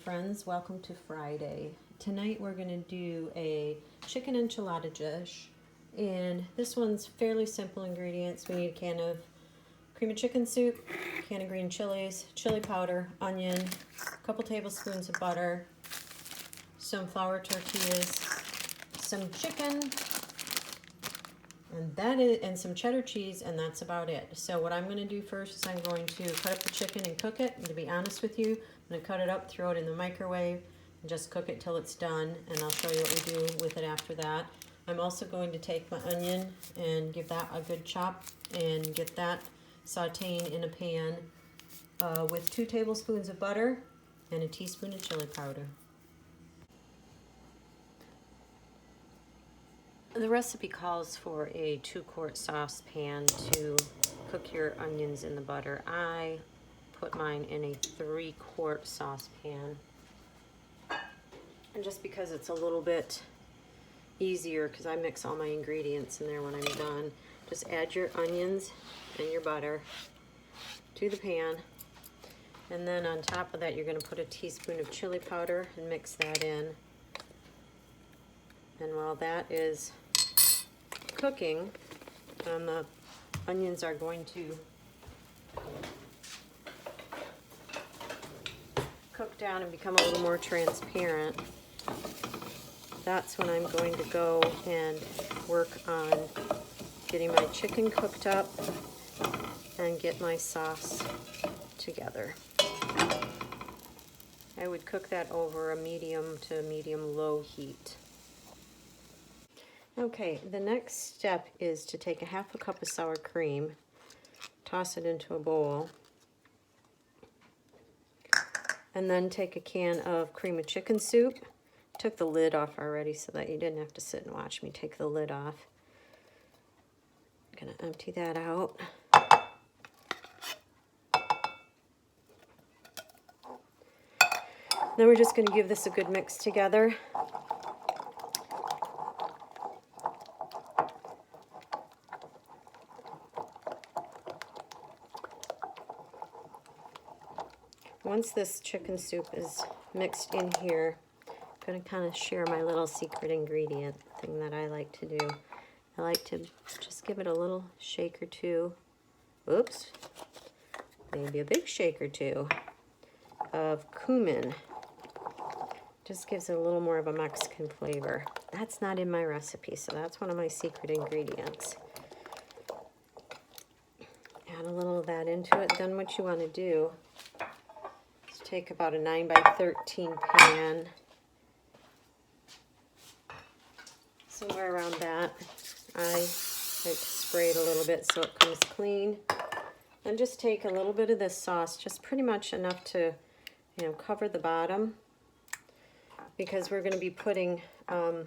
friends, welcome to Friday. Tonight we're going to do a chicken enchilada dish, and this one's fairly simple ingredients. We need a can of cream of chicken soup, a can of green chilies, chili powder, onion, a couple tablespoons of butter, some flour tortillas, some chicken, and some cheddar cheese, and that's about it. So what I'm going to do first is I'm going to cut up the chicken and cook it. And to be honest with you, I'm going to cut it up, throw it in the microwave, and just cook it till it's done, and I'll show you what we do with it after that. I'm also going to take my onion and give that a good chop and get that sauteing in a pan with 2 tablespoons of butter and a teaspoon of chili powder. The recipe calls for a 2-quart saucepan to cook your onions in the butter. I put mine in a 3-quart saucepan. And just because it's a little bit easier, because I mix all my ingredients in there when I'm done, just add your onions and your butter to the pan. And then on top of that, you're going to put a teaspoon of chili powder and mix that in. And while that is cooking, the onions are going to cook down and become a little more transparent. That's when I'm going to go and work on getting my chicken cooked up and get my sauce together. I would cook that over a medium to medium-low heat. Okay, the next step is to take a 1/2 cup of sour cream, toss it into a bowl, and then take a can of cream of chicken soup. Took the lid off already so that you didn't have to sit and watch me take the lid off. I'm gonna empty that out. Then we're just gonna give this a good mix together. Once this chicken soup is mixed in here, I'm going to kind of share my little secret ingredient thing that I like to do. I like to just give it a little shake or two. Oops. Maybe a big shake or two of cumin. Just gives it a little more of a Mexican flavor. That's not in my recipe, so that's one of my secret ingredients. Add a little of that into it. Then what you want to do, take about a 9 by 13 pan, somewhere around that. I like to spray it a little bit so it comes clean. And just take a little bit of this sauce, just pretty much enough to, cover the bottom, because we're going to be putting our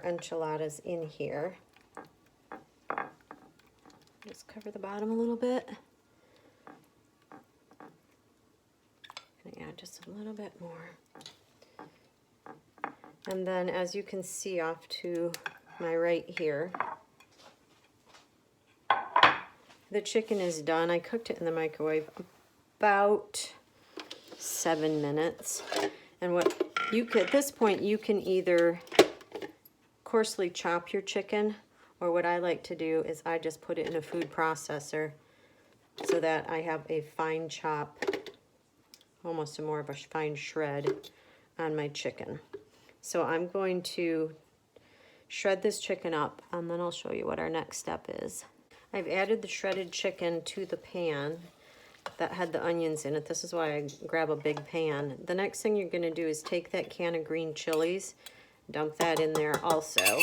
enchiladas in here. Just cover the bottom a little bit. Yeah, just a little bit more. And then, as you can see off to my right here, the chicken is done. I cooked it in the microwave about 7 minutes. And what you could, at this point, you can either coarsely chop your chicken, or what I like to do is I just put it in a food processor so that I have a fine chop, almost more of a fine shred on my chicken. So I'm going to shred this chicken up, and then I'll show you what our next step is. I've added the shredded chicken to the pan that had the onions in it. This is why I grab a big pan. The next thing you're going to do is take that can of green chilies, dump that in there also.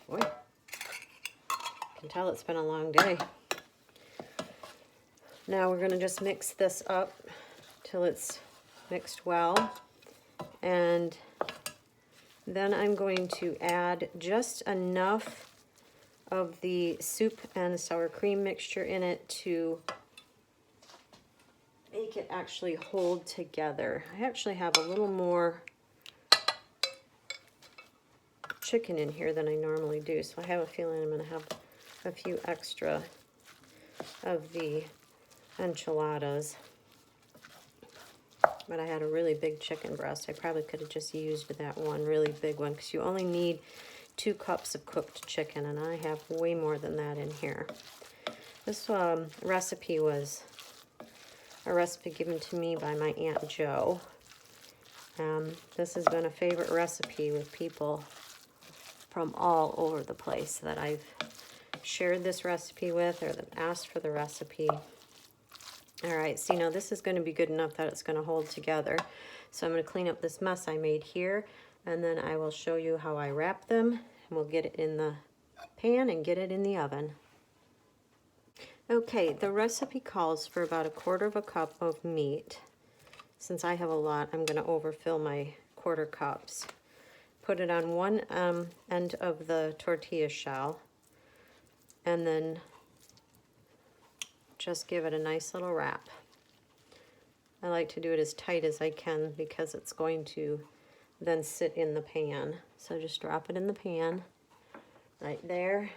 Boy, I can tell it's been a long day. Now we're going to just mix this up till it's mixed well. And then I'm going to add just enough of the soup and sour cream mixture in it to make it actually hold together. I actually have a little more chicken in here than I normally do, so I have a feeling I'm going to have a few extra of the enchiladas. But I had a really big chicken breast. I probably could have just used that one really big one because you only need 2 cups of cooked chicken, and I have way more than that in here. This recipe was a recipe given to me by my Aunt Jo. This has been a favorite recipe with people from all over the place that I've shared this recipe with or that asked for the recipe. All right, see, now this is going to be good enough that it's going to hold together. So I'm going to clean up this mess I made here, and then I will show you how I wrap them, and we'll get it in the pan and get it in the oven. Okay, the recipe calls for about 1/4 cup of meat. Since I have a lot, I'm going to overfill my 1/4 cups. Put it on one end of the tortilla shell, and then just give it a nice little wrap. I like to do it as tight as I can because it's going to then sit in the pan. So just drop it in the pan right there.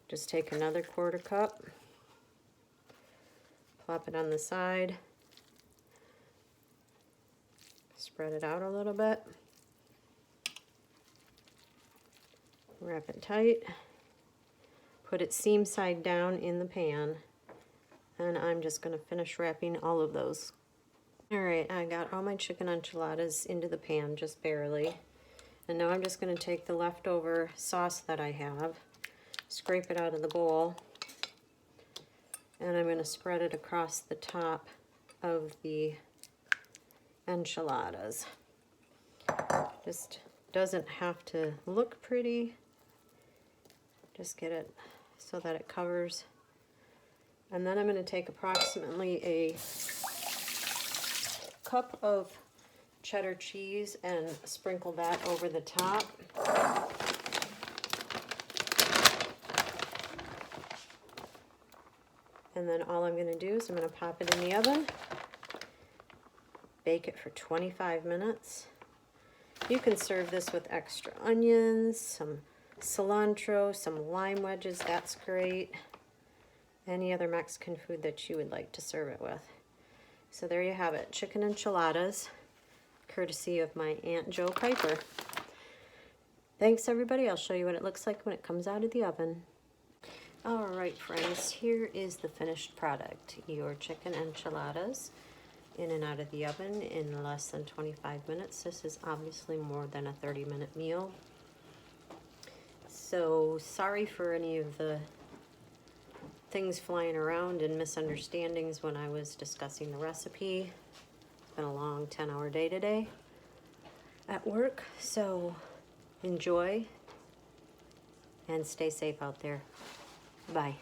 Just take another 1/4 cup, plop it on the side, spread it out a little bit, wrap it tight, put it seam side down in the pan, and I'm just going to finish wrapping all of those. All right, I got all my chicken enchiladas into the pan, just barely. And now I'm just going to take the leftover sauce that I have, scrape it out of the bowl, and I'm going to spread it across the top of the enchiladas. Just doesn't have to look pretty. Just get it so that it covers. And then I'm going to take approximately a cup of cheddar cheese and sprinkle that over the top. And then all I'm going to do is I'm going to pop it in the oven, bake it for 25 minutes. You can serve this with extra onions, some cilantro, some lime wedges, that's great. Any other Mexican food that you would like to serve it with. So there you have it, chicken enchiladas, courtesy of my Aunt Jo Piper. Thanks everybody, I'll show you what it looks like when it comes out of the oven. All right friends, here is the finished product, your chicken enchiladas in and out of the oven in less than 25 minutes. This is obviously more than a 30-minute meal. So sorry for any of the things flying around and misunderstandings when I was discussing the recipe. It's been a long 10-hour day today at work, so enjoy and stay safe out there. Bye.